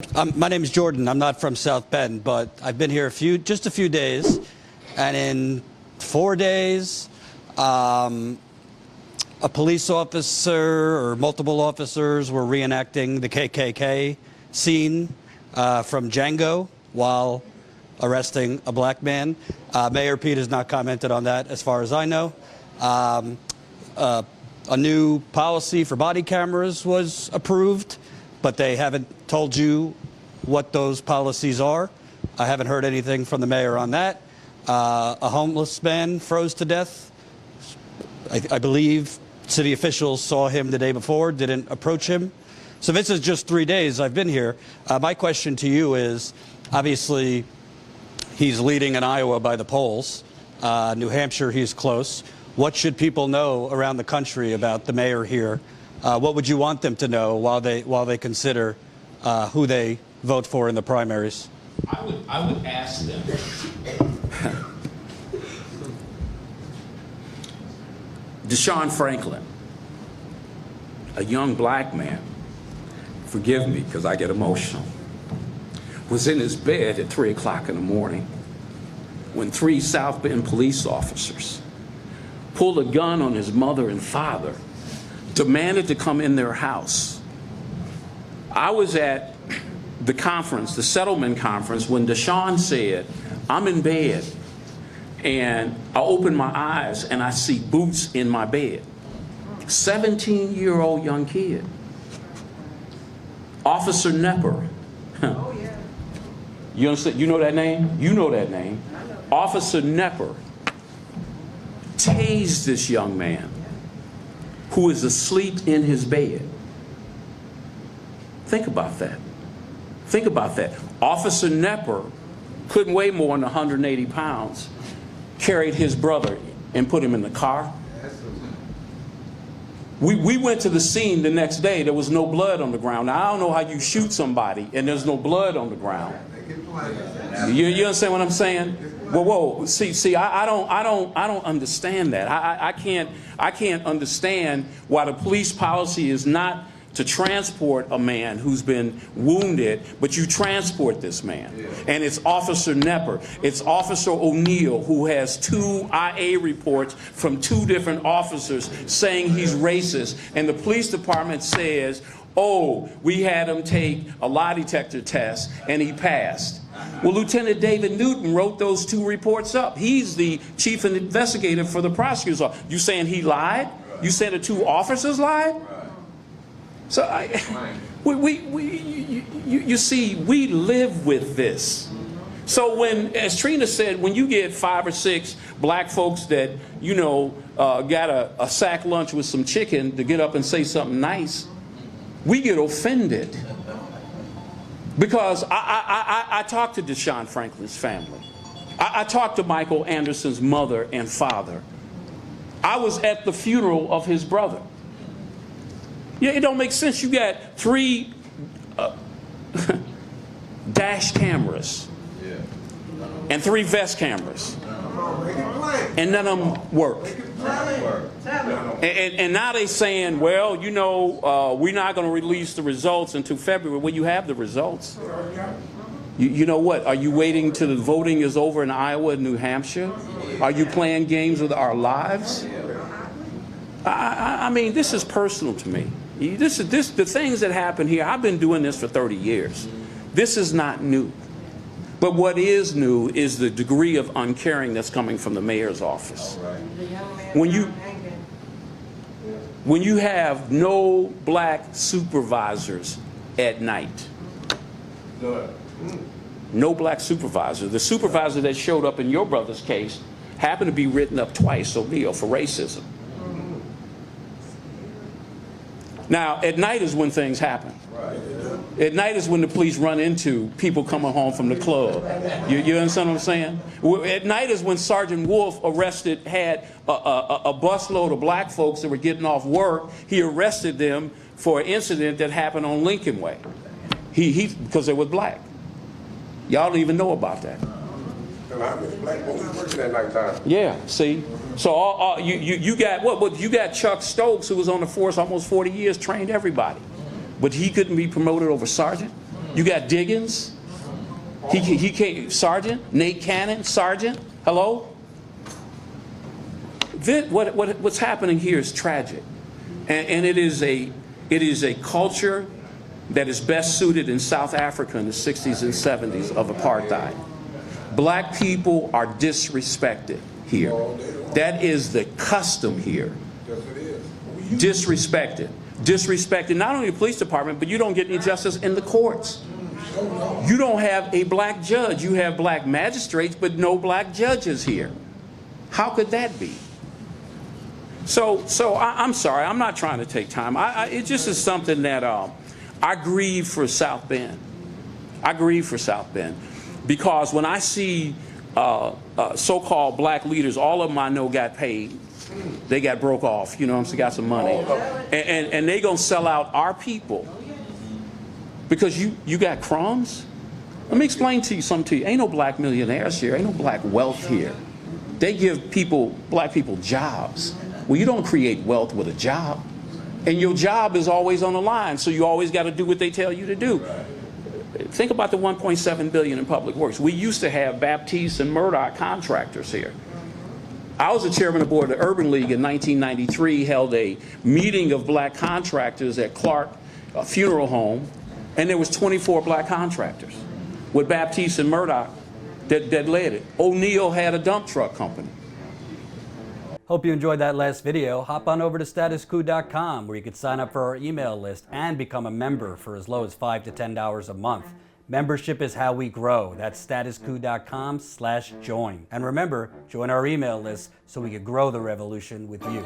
My name's Jordan. I'm not from South Bend, but I've been here just a few days, and in 4 days, a police officer or multiple officers were reenacting the KKK scene from Django while arresting a black man. Mayor Pete has not commented on that, as far as I know. A new policy for body cameras was approved, but they haven't told you what those policies are. I haven't heard anything from the mayor on that. A homeless man froze to death. I believe city officials saw him the day before, didn't approach him. So this is just 3 days I've been here. My question to you is, obviously, he's leading in Iowa by the polls. New Hampshire, he's close. What should people know around the country about the mayor here? What would you want them to know while they consider who they vote for in the primaries? I would ask them. Deshaun Franklin, a young black man, forgive me because I get emotional, was in his bed at 3 o'clock in the morning when 3 South Bend police officers pulled a gun on his mother and father, demanded to come in their house. I was at the conference, the settlement conference, when Deshaun said, "I'm in bed," and I open my eyes and I see boots in my bed. 17-year-old young kid. Officer Nepper. Oh, yeah. You understand? You know that name? You know that name. Officer Nepper tased this young man who is asleep in his bed. Think about that. Think about that. Officer Nepper couldn't weigh more than 180 pounds, carried his brother and put him in the car. We went to the scene the next day. There was no blood on the ground. Now, I don't know how you shoot somebody and there's no blood on the ground. You understand what I'm saying? Whoa. See, I don't understand that. I can't understand why the police policy is not to transport a man who's been wounded, but you transport this man. And it's Officer Nepper. It's Officer O'Neill, who has 2 IA reports from 2 different officers saying he's racist. And the police department says, oh, we had him take a lie detector test and he passed. Well, Lieutenant David Newton wrote those 2 reports up. He's the chief investigator for the prosecutor's office. You saying he lied? You saying the 2 officers lied? So you see, we live with this. So when, as Trina said, when you get 5 or 6 black folks that, you know, got a sack lunch with some chicken to get up and say something nice, we get offended. Because I talked to Deshaun Franklin's family. I talked to Michael Anderson's mother and father. I was at the funeral of his brother. Yeah, it don't make sense. You got 3 dash cameras and 3 vest cameras, and none of them work. And now they saying, well, you know, we're not going to release the results until February. Well, you have the results. You know what? Are you waiting till the voting is over in Iowa and New Hampshire? Are you playing games with our lives? I mean, this is personal to me. The things that happen here, I've been doing this for 30 years. This is not new. But what is new is the degree of uncaring that's coming from the mayor's office. When you have no black supervisors at night, no black supervisor. The supervisor that showed up in your brother's case happened to be written up twice, O'Neill, for racism. Now, at night is when things happen. At night is when the police run into people coming home from the club. You understand what I'm saying? At night is when Sergeant Wolf had a busload of black folks that were getting off work. He arrested them for an incident that happened on Lincoln Way. Because they were black. Y'all don't even know about that. Yeah, see? So you got what? You got Chuck Stokes, who was on the force almost 40 years, trained everybody. But he couldn't be promoted over sergeant? You got Diggins. He came, Sergeant. Nate Cannon, Sergeant. Hello? What's happening here is tragic. And it is a culture that is best suited in South Africa in the 60s and 70s of apartheid. Black people are disrespected here. That is the custom here. Disrespected. Disrespected not only the police department, but you don't get any justice in the courts. You don't have a black judge. You have black magistrates, but no black judges here. How could that be? So I'm sorry. I'm not trying to take time. It just is something that I grieve for South Bend. I grieve for South Bend because when I see so-called black leaders, all of them I know got paid. They got broke off, you know what I'm saying, got some money. And they gonna sell out our people because you got crumbs? Let me explain to you something to you. Ain't no black millionaires here, ain't no black wealth here. They give black people jobs. Well, you don't create wealth with a job. And your job is always on the line, so you always gotta do what they tell you to do. Think about the $1.7 billion in public works. We used to have Baptiste and Murdoch contractors here. I was the chairman of the board of the Urban League in 1993, held a meeting of black contractors at Clark Funeral Home, and there was 24 black contractors with Baptiste and Murdoch that led it. O'Neill had a dump truck company. Hope you enjoyed that last video. Hop on over to statuscoup.com where you can sign up for our email list and become a member for as low as $5 to $10 a month. Membership is how we grow. That's statuscoup.com/join. And remember, join our email list so we can grow the revolution with you.